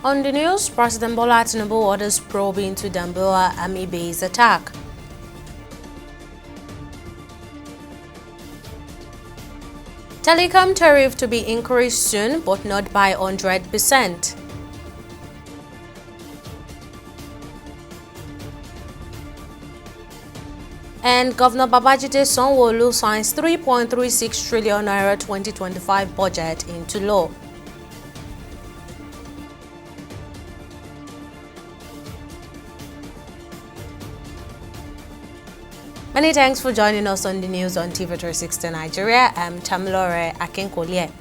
On the news, President Bola Tinubu orders probe into Dambuwa Army base attack. Telecom tariff to be increased soon, but not by 100%. And Governor Babajide Sanwo-Olu signs 3.36 trillion naira 2025 budget into law. Many thanks for joining us on the news on TV360 Nigeria. I'm Tamilore Akinkolie.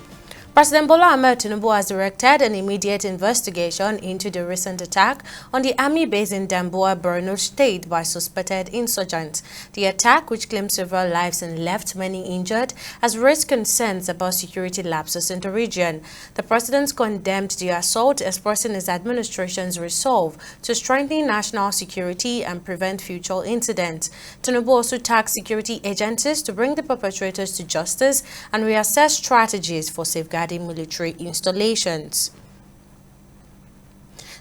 President Bola Ahmed Tinubu has directed an immediate investigation into the recent attack on the army base in Dambuwa, Borno State by suspected insurgents. The attack, which claimed several lives and left many injured, has raised concerns about security lapses in the region. The president condemned the assault, expressing his administration's resolve to strengthen national security and prevent future incidents. Tinubu also tasked security agencies to bring the perpetrators to justice and reassess strategies for safeguarding military installations.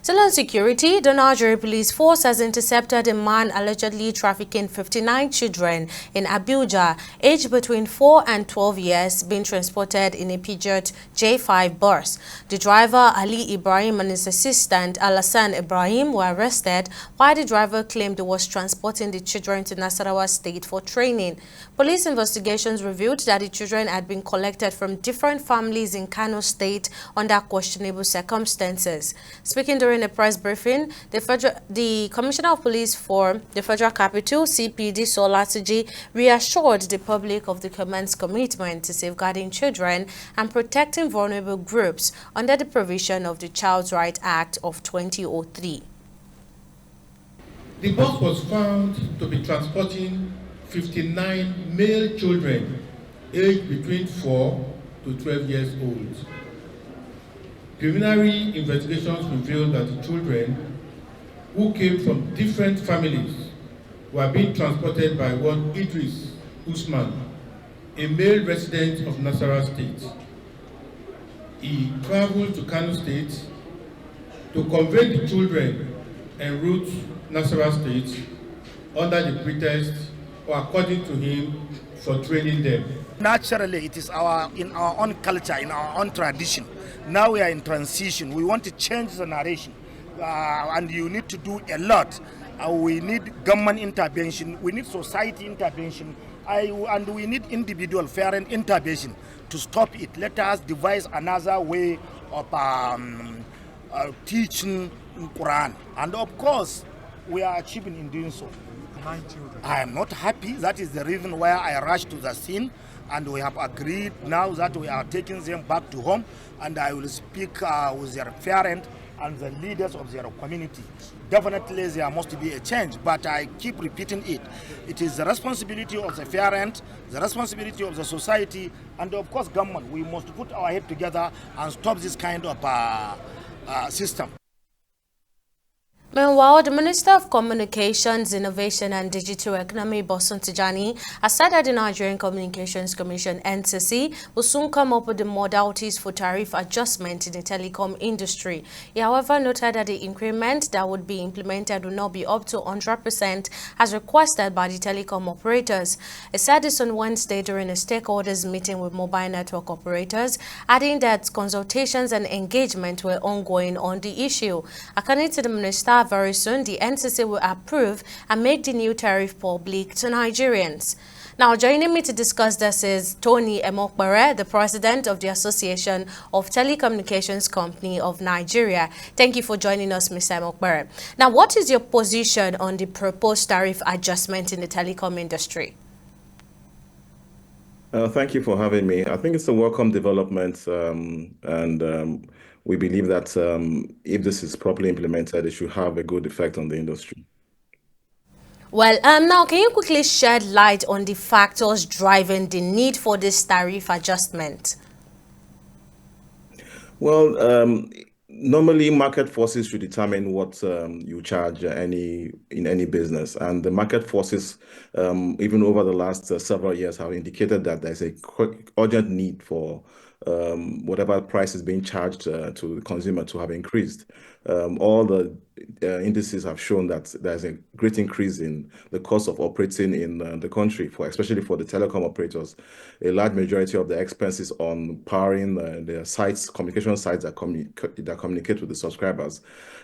Still on security, the Nigerian police force has intercepted a man allegedly trafficking 59 children in Abuja, aged between 4 and 12 years, being transported in a Peugeot J5 bus. The driver, Ali Ibrahim, and his assistant, Alassane Ibrahim, were arrested, while the driver claimed he was transporting the children to Nasarawa State for training. Police investigations revealed that the children had been collected from different families in Kano State under questionable circumstances. Speaking during a press briefing, the Commissioner of Police for the Federal Capital, CPD Solatiji, reassured the public of the command's commitment to safeguarding children and protecting vulnerable groups under the provision of the Child's Rights Act of 2003. The bus was found to be transporting 59 male children aged between 4 to 12 years old. Preliminary investigations revealed that the children, who came from different families, were being transported by one Idris Usman, a male resident of Nasarawa State. He traveled to Kano State to convey the children en route Nasarawa State under the pretext, or according to him, for training them. Naturally, it is in our own culture, in our own tradition. Now we are in transition. We want to change the narration, and you need to do a lot. We need government intervention. We need society intervention, and we need individual parent intervention to stop it. Let us devise another way of teaching Quran, and of course, we are achieving in doing so. I am not happy. That is the reason why I rushed to the scene, and we have agreed now that we are taking them back to home, and I will speak with their parents and the leaders of their community. Definitely there must be a change, but I keep repeating it. It is the responsibility of the parent, the responsibility of the society, and of course government. We must put our head together and stop this kind of system. Meanwhile, the Minister of Communications, Innovation and Digital Economy, Bosun Tijani, has said that the Nigerian Communications Commission, NCC, will soon come up with the modalities for tariff adjustment in the telecom industry. He, however, noted that the increment that would be implemented will not be up to 100% as requested by the telecom operators. He said this on Wednesday during a stakeholders meeting with mobile network operators, adding that consultations and engagement were ongoing on the issue. According to the minister, very soon the NCC will approve and make the new tariff public to Nigerians. Now, joining me to discuss this is Tony Emokbere, the president of the Association of Telecommunications Company of Nigeria. Thank you for joining us, Mr. Emokbere. Now, what is your position on the proposed tariff adjustment in the telecom industry? Thank you for having me. I think it's a welcome development, we believe that if this is properly implemented, it should have a good effect on the industry. Well, now can you quickly shed light on the factors driving the need for this tariff adjustment? Well, normally market forces should determine what you charge in any business, and the market forces, even over the last several years, have indicated that there's a urgent need for whatever price is being charged to the consumer to have increased. All the indices have shown that there's a great increase in the cost of operating in the country, especially for the telecom operators. A large majority of the expenses on powering the sites, communication sites that communicate with the subscribers,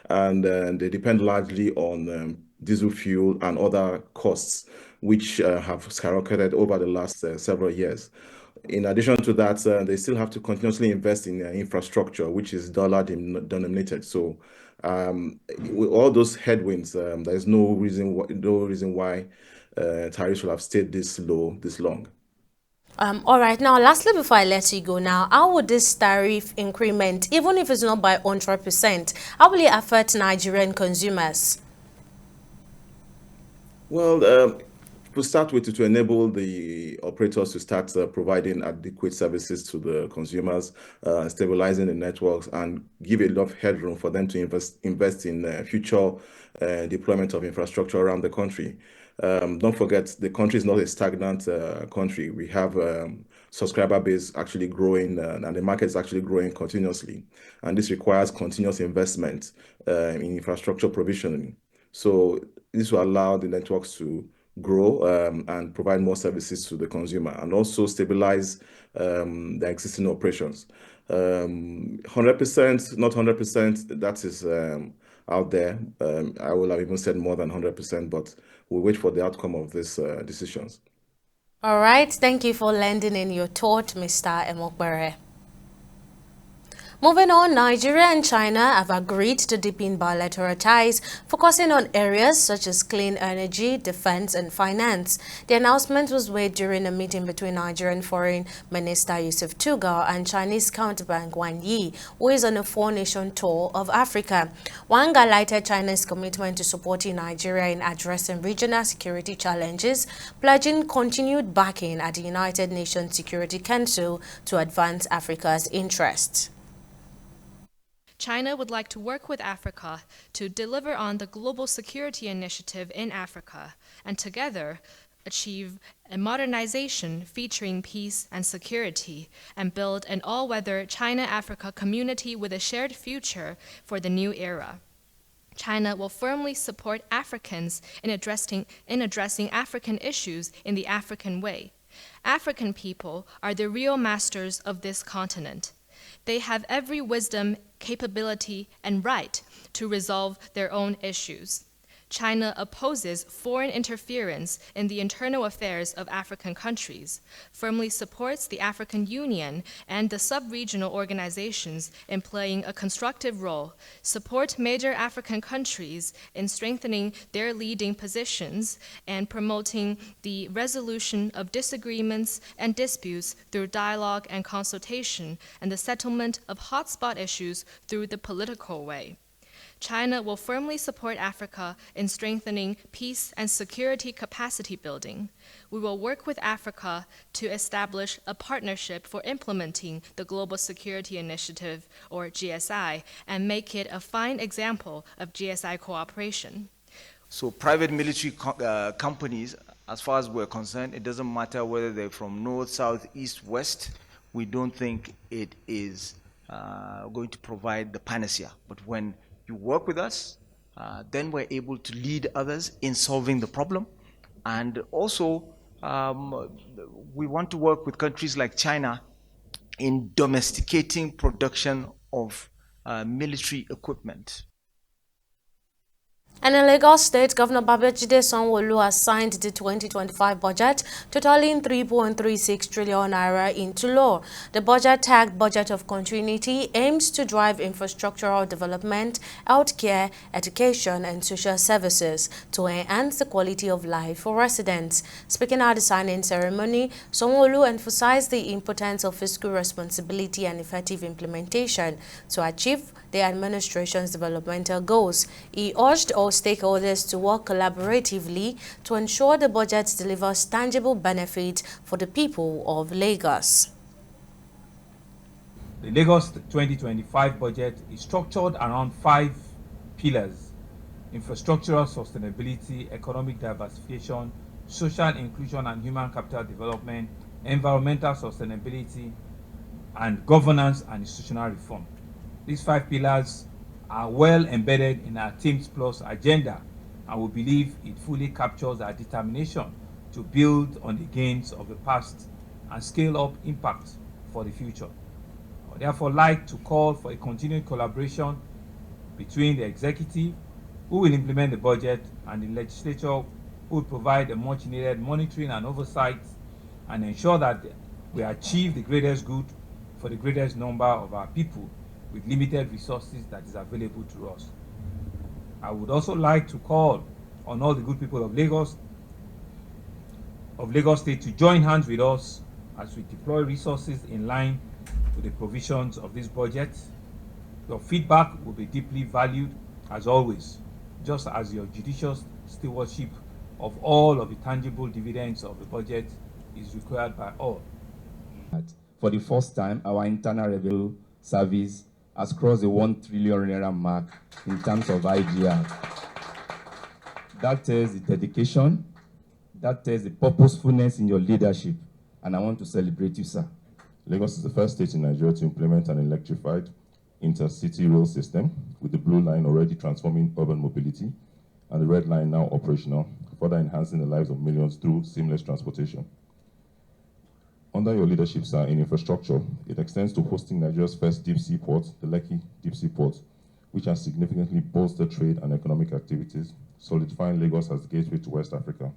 and they depend largely on diesel fuel and other costs, which have skyrocketed over the last several years. In addition to that, they still have to continuously invest in infrastructure, which is dollar denominated. So with all those headwinds, there's no reason why tariffs will have stayed this low this long. All right, now lastly, before I let you go now, how would this tariff increment, even if it's not by 100%, how will it affect Nigerian consumers? Well, to start with, to enable the operators to start providing adequate services to the consumers, stabilizing the networks, and give enough headroom for them to invest in future deployment of infrastructure around the country. Don't forget, the country is not a stagnant country. We have subscriber base actually growing, and the market is actually growing continuously. And this requires continuous investment in infrastructure provisioning. So this will allow the networks to grow and provide more services to the consumer, and also stabilize the existing operations. 100%, not 100%, that is out there. I will have even said more than 100%, but we'll wait for the outcome of these decisions. All right, thank you for lending in your thought, Mr. Emokbere. Moving on, Nigeria and China have agreed to deepen bilateral ties, focusing on areas such as clean energy, defense, and finance. The announcement was made during a meeting between Nigerian Foreign Minister Yusuf Tugar and Chinese counterpart Wang Yi, who is on a four-nation tour of Africa. Wang highlighted China's commitment to supporting Nigeria in addressing regional security challenges, pledging continued backing at the United Nations Security Council to advance Africa's interests. China would like to work with Africa to deliver on the Global Security Initiative in Africa and together achieve a modernization featuring peace and security and build an all-weather China-Africa community with a shared future for the new era. China will firmly support Africans in addressing African issues in the African way. African people are the real masters of this continent. They have every wisdom, capability, and right to resolve their own issues. China opposes foreign interference in the internal affairs of African countries, firmly supports the African Union and the sub-regional organizations in playing a constructive role, support major African countries in strengthening their leading positions and promoting the resolution of disagreements and disputes through dialogue and consultation, and the settlement of hotspot issues through the political way. China will firmly support Africa in strengthening peace and security capacity building. We will work with Africa to establish a partnership for implementing the Global Security Initiative, or GSI, and make it a fine example of GSI cooperation. So private military companies, as far as we're concerned, it doesn't matter whether they're from north, south, east, west. We don't think it is going to provide the panacea. But when you work with us, then we're able to lead others in solving the problem. And also, we want to work with countries like China in domesticating production of military equipment. And in Lagos State, Governor Babajide Sanwo-Olu has signed the 2025 budget, totaling 3.36 trillion naira into law. The budget, tagged Budget of Continuity, aims to drive infrastructural development, healthcare, education, and social services to enhance the quality of life for residents. Speaking at the signing ceremony, Sanwo-Olu emphasized the importance of fiscal responsibility and effective implementation to achieve the administration's developmental goals. He urged all stakeholders to work collaboratively to ensure the budget delivers tangible benefits for the people of Lagos. The Lagos 2025 budget is structured around 5 pillars: infrastructural sustainability, economic diversification, social inclusion and human capital development, environmental sustainability, and governance and institutional reform. These 5 pillars are well embedded in our Teams Plus agenda, and we believe it fully captures our determination to build on the gains of the past and scale up impact for the future. I would therefore like to call for a continued collaboration between the executive, who will implement the budget, and the legislature, who will provide a much needed monitoring and oversight and ensure that we achieve the greatest good for the greatest number of our people with limited resources that is available to us. I would also like to call on all the good people of Lagos State to join hands with us as we deploy resources in line with the provisions of this budget. Your feedback will be deeply valued as always, just as your judicious stewardship of all of the tangible dividends of the budget is required by all. For the first time, our internal revenue service has crossed the 1 trillion naira mark in terms of IGR. That tells the dedication, that tells the purposefulness in your leadership, and I want to celebrate you, sir. Lagos is the first state in Nigeria to implement an electrified intercity rail system, with the Blue Line already transforming urban mobility and the Red Line now operational, further enhancing the lives of millions through seamless transportation. Under your leadership, sir, in infrastructure, it extends to hosting Nigeria's first deep-sea port, the Lekki Deep-Sea Port, which has significantly bolstered trade and economic activities, solidifying Lagos as the gateway to West Africa.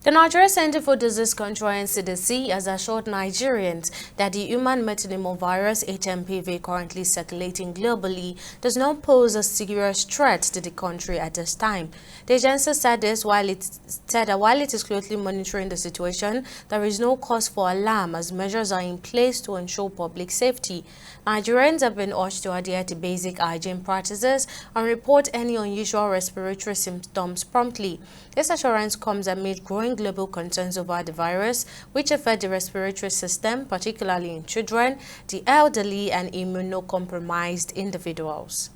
The Nigeria Center for Disease Control (NCDC) has assured Nigerians that the human metapneumovirus HMPV currently circulating globally does not pose a serious threat to the country at this time. The agency said this while it is closely monitoring the situation, there is no cause for alarm as measures are in place to ensure public safety. Nigerians have been urged to adhere to basic hygiene practices and report any unusual respiratory symptoms promptly. This assurance comes amid growing global concerns over the virus, which affect the respiratory system, particularly in children, the elderly, and immunocompromised individuals.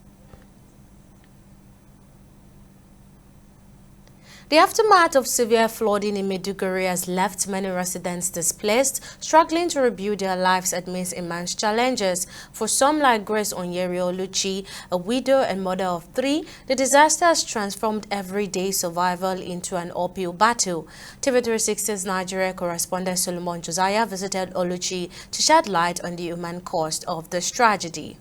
The aftermath of severe flooding in Maiduguri has left many residents displaced, struggling to rebuild their lives amidst immense challenges. For some like Grace Onyeri Oluchi, a widow and mother of 3, the disaster has transformed everyday survival into an uphill battle. TV360's Nigeria correspondent Solomon Josiah visited Oluchi to shed light on the human cost of this tragedy.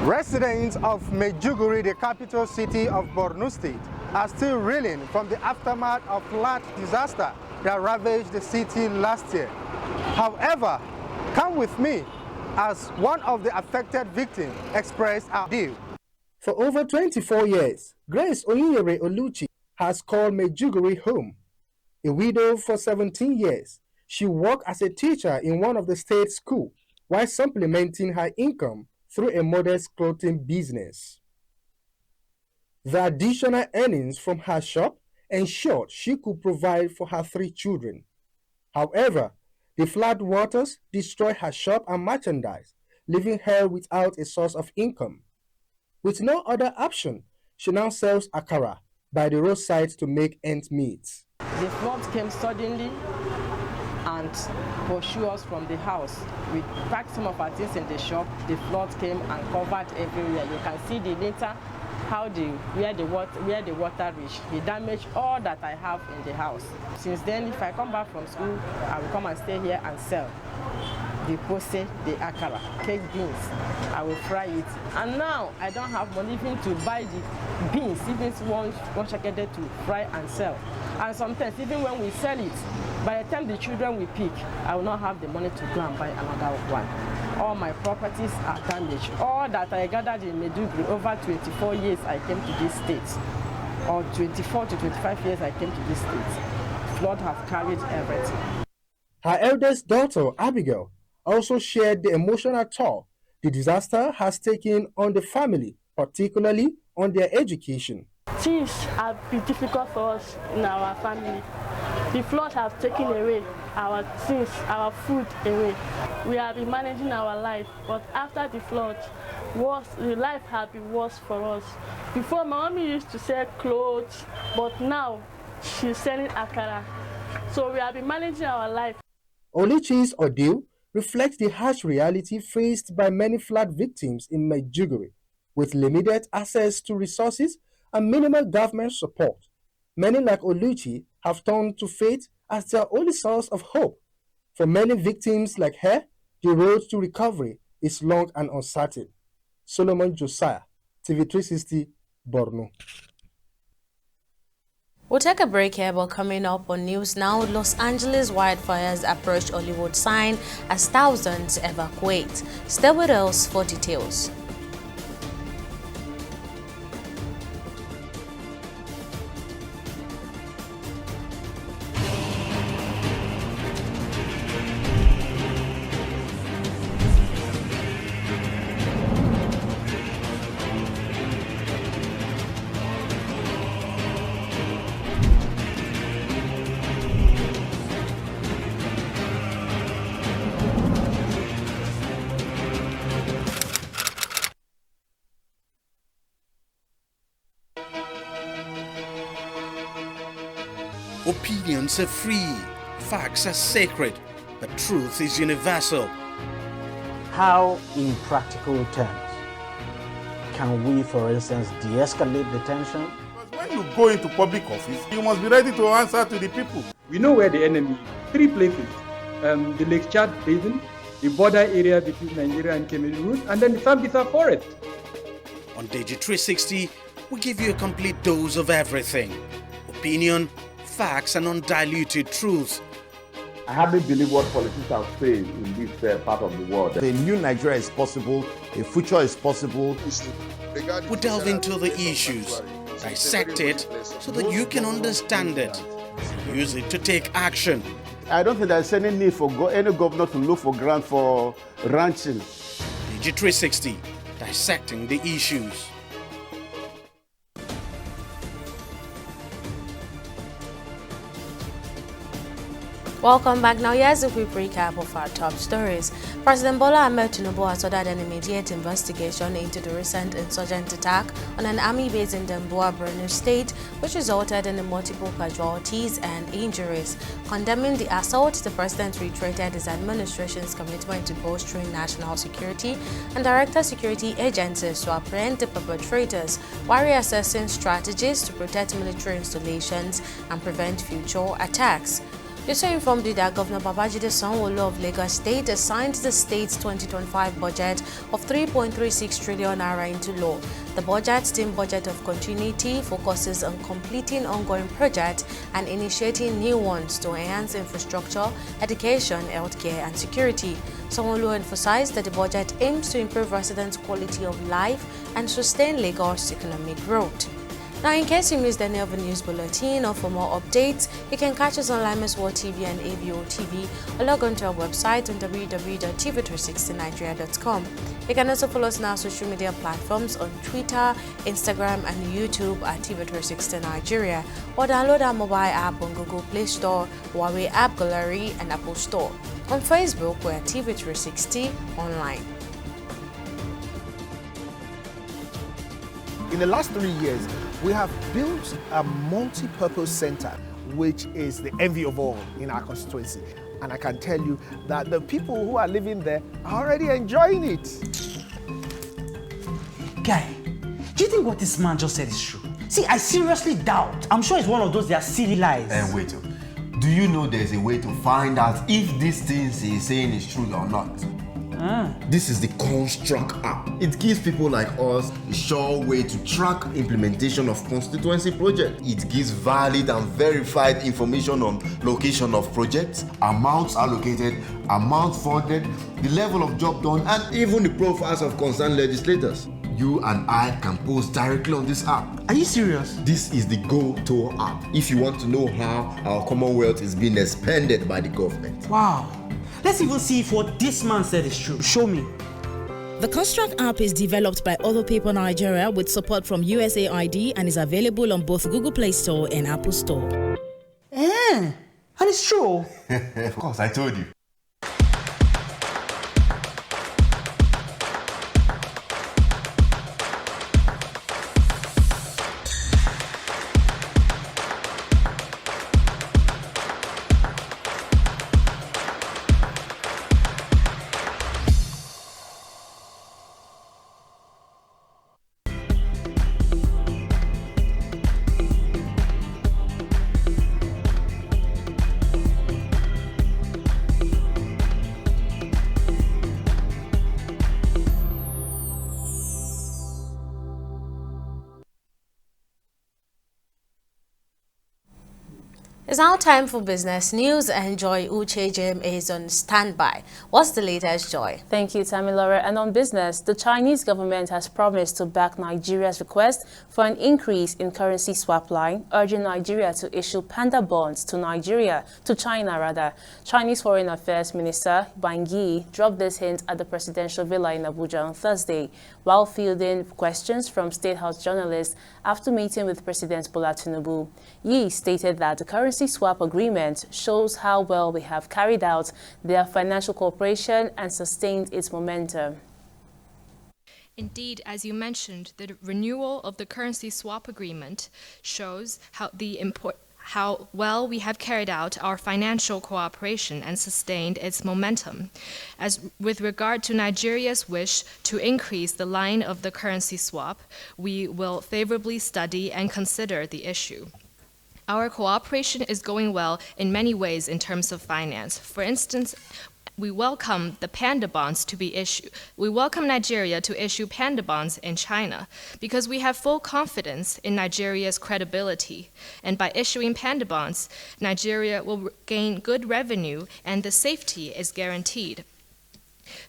Residents of Maiduguri, the capital city of Borno State, are still reeling from the aftermath of flood disaster that ravaged the city last year. However, come with me as one of the affected victims expressed our view. For over 24 years, Grace Onyeri Oluchi has called Maiduguri home. A widow for 17 years, she worked as a teacher in one of the state schools while supplementing her income through a modest clothing business. The additional earnings from her shop ensured she could provide for her 3 children. However, the flood waters destroyed her shop and merchandise, leaving her without a source of income. With no other option, she now sells akara by the roadside to make ends meet. The flood came suddenly and pursued us from the house. We packed some of our things in the shop. The flood came and covered everywhere. You can see the later where the water reached. It damaged all that I have in the house. Since then, if I come back from school, I will come and stay here and sell the pose, the akara, cake beans. I will fry it. And now I don't have money even to buy the beans, even one shakede to fry and sell. And sometimes even when we sell it, by the time the children will pick, I will not have the money to go and buy another one. All my properties are damaged. All that I gathered in Maiduguri over 24 years I came to this state. Or 24 to 25 years I came to this state. Flood have carried everything. Her eldest daughter, Abigail, also shared the emotional toll the disaster has taken on the family, particularly on their education. Things have been difficult for us in our family. The flood has taken away our things, our food away. We have been managing our life, but after the flood, the life has been worse for us. Before, my mommy used to sell clothes, but now she's selling akara. So we have been managing our life. Oluchi's ordeal reflects the harsh reality faced by many flood victims in Maiduguri, with limited access to resources and minimal government support. Many like Oluchi have turned to faith as their only source of hope. For many victims like her, the road to recovery is long and uncertain. Solomon Josiah, TV360, Borno. We'll take a break here, but coming up on News Now, Los Angeles wildfires approach Hollywood sign as thousands evacuate. Stay with us for details. Opinions are free, facts are sacred, but truth is universal. How, in practical terms, can we, for instance, de-escalate the tension? When you go into public office, you must be ready to answer to the people. We know where the enemy is. 3 places. The Lake Chad Basin, the border area between Nigeria and Cameroon, and then the Sambisa Forest. On Digi 360, we give you a complete dose of everything. Opinion, facts, and undiluted truth. I hardly believe what politicians have said in this part of the world. A new Nigeria is possible, a future is possible. We delve into the issues, dissect it so that you can understand it, use it to take action. I don't think there's any need for any governor to look for grant for ranching. Digi 360, dissecting the issues. Welcome back. Now, here's a quick recap of our top stories. President Bola Ahmed Tinubu has ordered an immediate investigation into the recent insurgent attack on an army base in Dambuwa, Borno State, which resulted in multiple casualties and injuries. Condemning the assault, the president reiterated his administration's commitment to bolstering national security and directed security agencies to apprehend the perpetrators while reassessing strategies to protect military installations and prevent future attacks. You're so informed that Governor Babajide Sanwo-Olu of Lagos State has signed the state's 2025 budget of 3.36 trillion naira into law. The budget, team budget of continuity, focuses on completing ongoing projects and initiating new ones to enhance infrastructure, education, healthcare, and security. Sanwo-Olu emphasized that the budget aims to improve residents' quality of life and sustain Lagos' economic growth. Now, in case you missed any of the news bulletin or for more updates, you can catch us on Limes World TV and ABO TV or log on to our website on www.tv360nigeria.com. You can also follow us on our social media platforms on Twitter, Instagram, and YouTube at TV360 Nigeria, or download our mobile app on Google Play Store, Huawei App Gallery, and Apple Store. On Facebook, we're at TV360 Online. In the last 3 years, we have built a multi-purpose center, which is the envy of all in our constituency. And I can tell you that the people who are living there are already enjoying it. Guy, do you think what this man just said is true? See, I seriously doubt. I'm sure it's one of those their silly lies. Wait, do you know there's a way to find out if these things he's saying is true or not? This is the Construct app. It gives people like us a sure way to track implementation of constituency projects. It gives valid and verified information on location of projects, amounts allocated, amount funded, the level of job done, and even the profiles of concerned legislators. You and I can post directly on this app. Are you serious? This is the Go-To app if you want to know how our Commonwealth is being expanded by the government. Wow. Let's even see if what this man said is true. Show me. The Construct app is developed by Other Paper Nigeria with support from USAID and is available on both Google Play Store and Apple Store. And it's true. Of course, I told you. It's now time for business news, and Joy Uche is on standby. What's the latest, Joy? Thank you, Tamilore. And on business, the Chinese government has promised to back Nigeria's request for an increase in currency swap line, urging Nigeria to issue panda bonds to China. Chinese Foreign Affairs Minister Wang Yi dropped this hint at the presidential villa in Abuja on Thursday, while fielding questions from State House journalists after meeting with President Bola Tinubu. Yi stated that the currency swap agreement shows how well we have carried out their financial cooperation and sustained its momentum. Indeed, as you mentioned, the renewal of the currency swap agreement shows how well we have carried out our financial cooperation and sustained its momentum. As with regard to Nigeria's wish to increase the line of the currency swap, we will favorably study and consider the issue. Our cooperation is going well in many ways in terms of finance. For instance, we welcome the panda bonds to be issued. We welcome Nigeria to issue panda bonds in China because we have full confidence in Nigeria's credibility. And by issuing panda bonds, Nigeria will gain good revenue and the safety is guaranteed.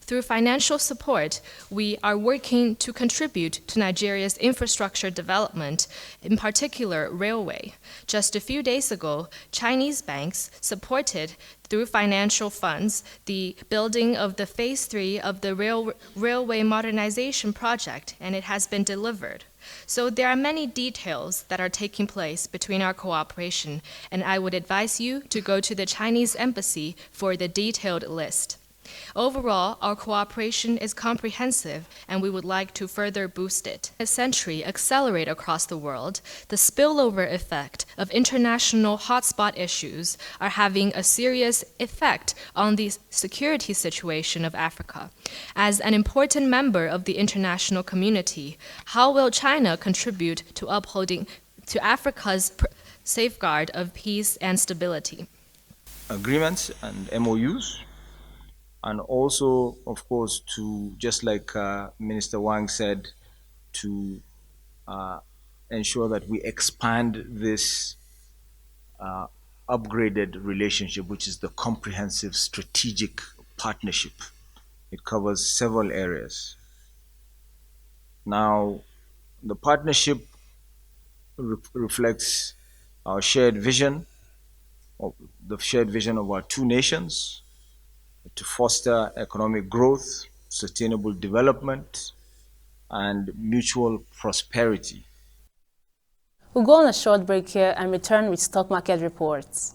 Through financial support, we are working to contribute to Nigeria's infrastructure development, in particular railway. Just a few days ago, Chinese banks supported, through financial funds, the building of the Phase 3 of the railway modernization project, and it has been delivered. So there are many details that are taking place between our cooperation, and I would advise you to go to the Chinese embassy for the detailed list. Overall, our cooperation is comprehensive, and we would like to further boost it. As century accelerate across the world, the spillover effect of international hotspot issues are having a serious effect on the security situation of Africa. As an important member of the international community, how will China contribute to upholding to Africa's safeguard of peace and stability? Agreements and MOUs. And also, of course, to, just like Minister Wang said, to ensure that we expand this upgraded relationship, which is the comprehensive strategic partnership. It covers several areas. Now, the partnership reflects our shared vision, the shared vision of our two nations, to foster economic growth, sustainable development, and mutual prosperity. We'll go on a short break here and return with stock market reports.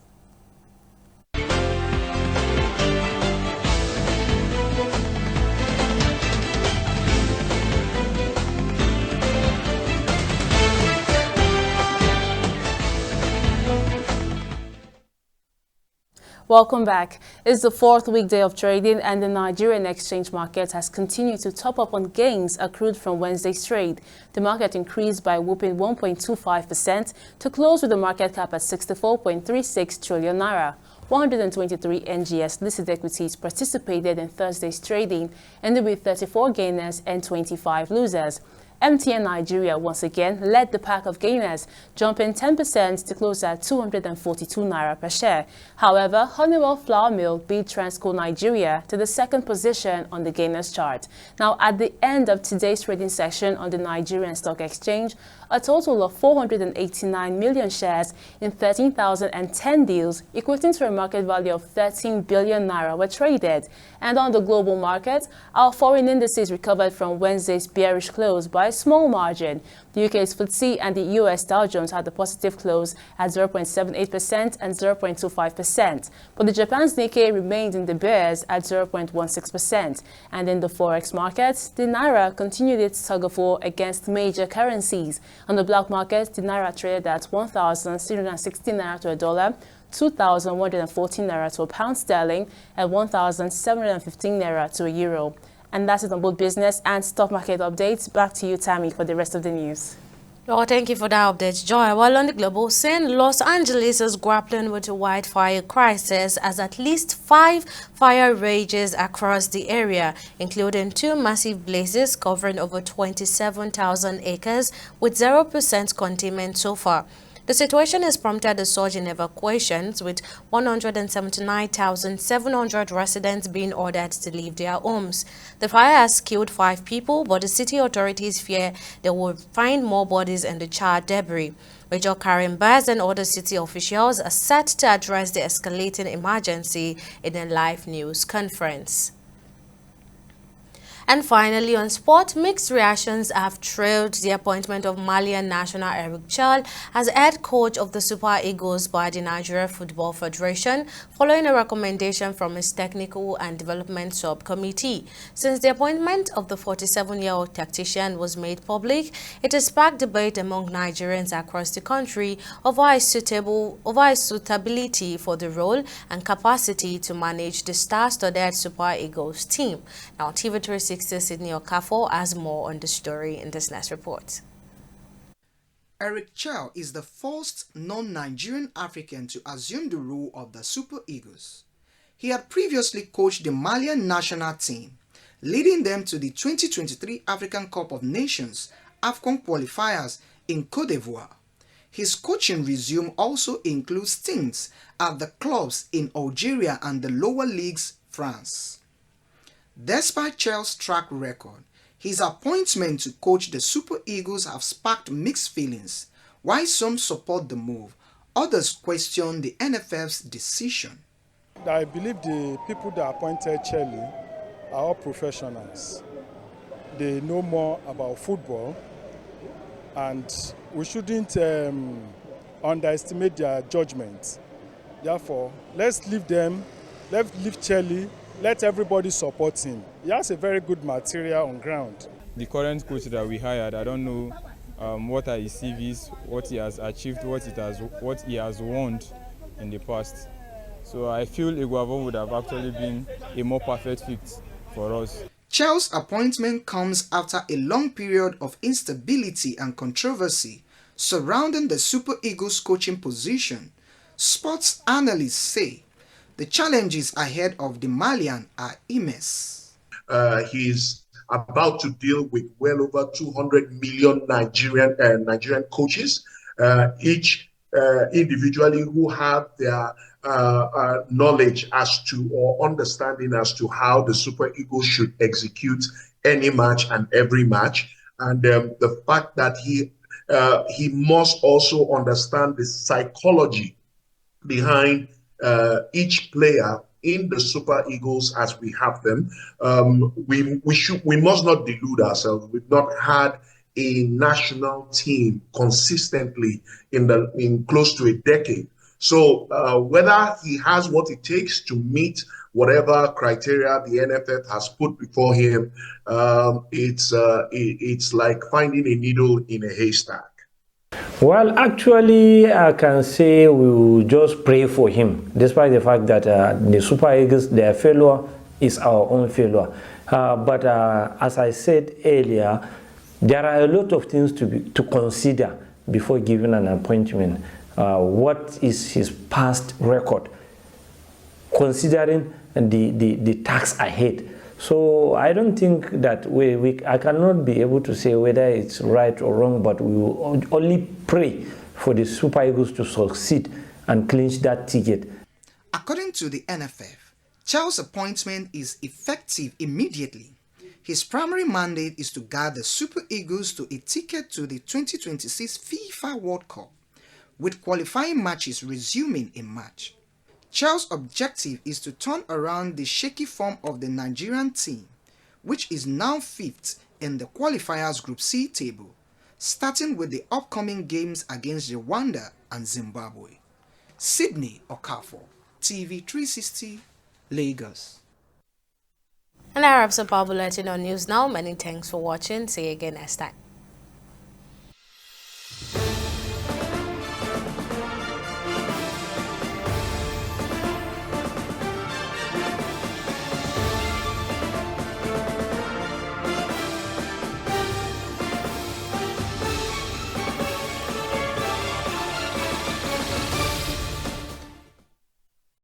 Welcome back. It's the fourth weekday of trading, and the Nigerian exchange market has continued to top up on gains accrued from Wednesday's trade. The market increased by a whopping 1.25% to close with the market cap at 64.36 trillion naira. 123 NGS listed equities participated in Thursday's trading, ending with 34 gainers and 25 losers. MTN Nigeria once again led the pack of gainers, jumping 10% to close at 242 naira per share. However, Honeywell Flour Mill beat Transco Nigeria to the second position on the gainers chart. Now, at the end of today's trading session on the Nigerian Stock Exchange, a total of 489 million shares in 13,010 deals, equating to a market value of 13 billion naira, were traded. And on the global market, our foreign indices recovered from Wednesday's bearish close by a small margin. The UK's FTSE and the US Dow Jones had a positive close at 0.78% and 0.25%, but the Japan's Nikkei remained in the bears at 0.16%. And in the forex markets, the naira continued its tug-of-war against major currencies. On the black market, the naira traded at 1,360 naira to a dollar, 2,114 naira to a pound sterling, and 1,715 naira to a euro. And that's it on both business and stock market updates. Back to you, Tammy, for the rest of the news. Oh, thank you for that update, Joy. While on the global scene, Los Angeles is grappling with a wildfire crisis as at least 5 fire rages across the area, including 2 massive blazes covering over 27,000 acres with 0% containment so far. The situation has prompted a surge in evacuations, with 179,700 residents being ordered to leave their homes. The fire has killed 5 people, but the city authorities fear they will find more bodies in the charred debris. Major Karen Bass and other city officials are set to address the escalating emergency in a live news conference. And finally, on sport, mixed reactions have trailed the appointment of Malian national Eric Chelle as head coach of the Super Eagles by the Nigeria Football Federation, following a recommendation from its technical and development subcommittee. Since the appointment of the 47-year-old tactician was made public, it has sparked debate among Nigerians across the country over his suitability for the role and capacity to manage the star-studded Super Eagles team. Now, TV360 Sydney Okafor has more on the story in this next report. Eric Chelle is the first non-Nigerian African to assume the role of the Super Eagles. He had previously coached the Malian national team, leading them to the 2023 African Cup of Nations AFCON qualifiers in Côte d'Ivoire. His coaching resume also includes stints at the clubs in Algeria and the lower leagues, France. Despite Chelle's track record, his appointment to coach the Super Eagles have sparked mixed feelings. While some support the move, others question the NFF's decision. I believe the people that appointed Chelle are all professionals. They know more about football, and we shouldn't underestimate their judgment. Therefore, let's leave them, let's leave Chelle. Let everybody support him. He has a very good material on ground. The current coach that we hired, I don't know what are his CVs, what he has achieved, what he has won in the past. So I feel Iguavon would have actually been a more perfect fit for us. Chelle's appointment comes after a long period of instability and controversy surrounding the Super Eagles coaching position. Sports analysts say the challenges ahead of the Malian are immense. He's about to deal with well over 200 million Nigerian coaches, each individually who have their knowledge as to or understanding as to how the Super Eagles should execute any match and every match. And the fact that he must also understand the psychology behind each player in the Super Eagles as we have them. We must not delude ourselves. We've not had a national team consistently in close to a decade. So whether he has what it takes to meet whatever criteria the NFF has put before him, it's like finding a needle in a haystack. Well, actually, I can say we will just pray for him, despite the fact that the Super Eagles, their failure is our own failure. But as I said earlier, there are a lot of things to consider before giving an appointment. What is his past record, considering the task ahead? So I don't think that I cannot be able to say whether it's right or wrong, but we will only pray for the Super Eagles to succeed and clinch that ticket. According to the NFF, Chelle's appointment is effective immediately. His primary mandate is to guide the Super Eagles to a ticket to the 2026 FIFA World Cup, with qualifying matches resuming in March. Chelle's objective is to turn around the shaky form of the Nigerian team, which is now 5th in the qualifiers Group C table, starting with the upcoming games against Rwanda and Zimbabwe. Sydney Okafor, TV360, Lagos. And that wraps up our bulletin on News Now. Many thanks for watching. See you again next time.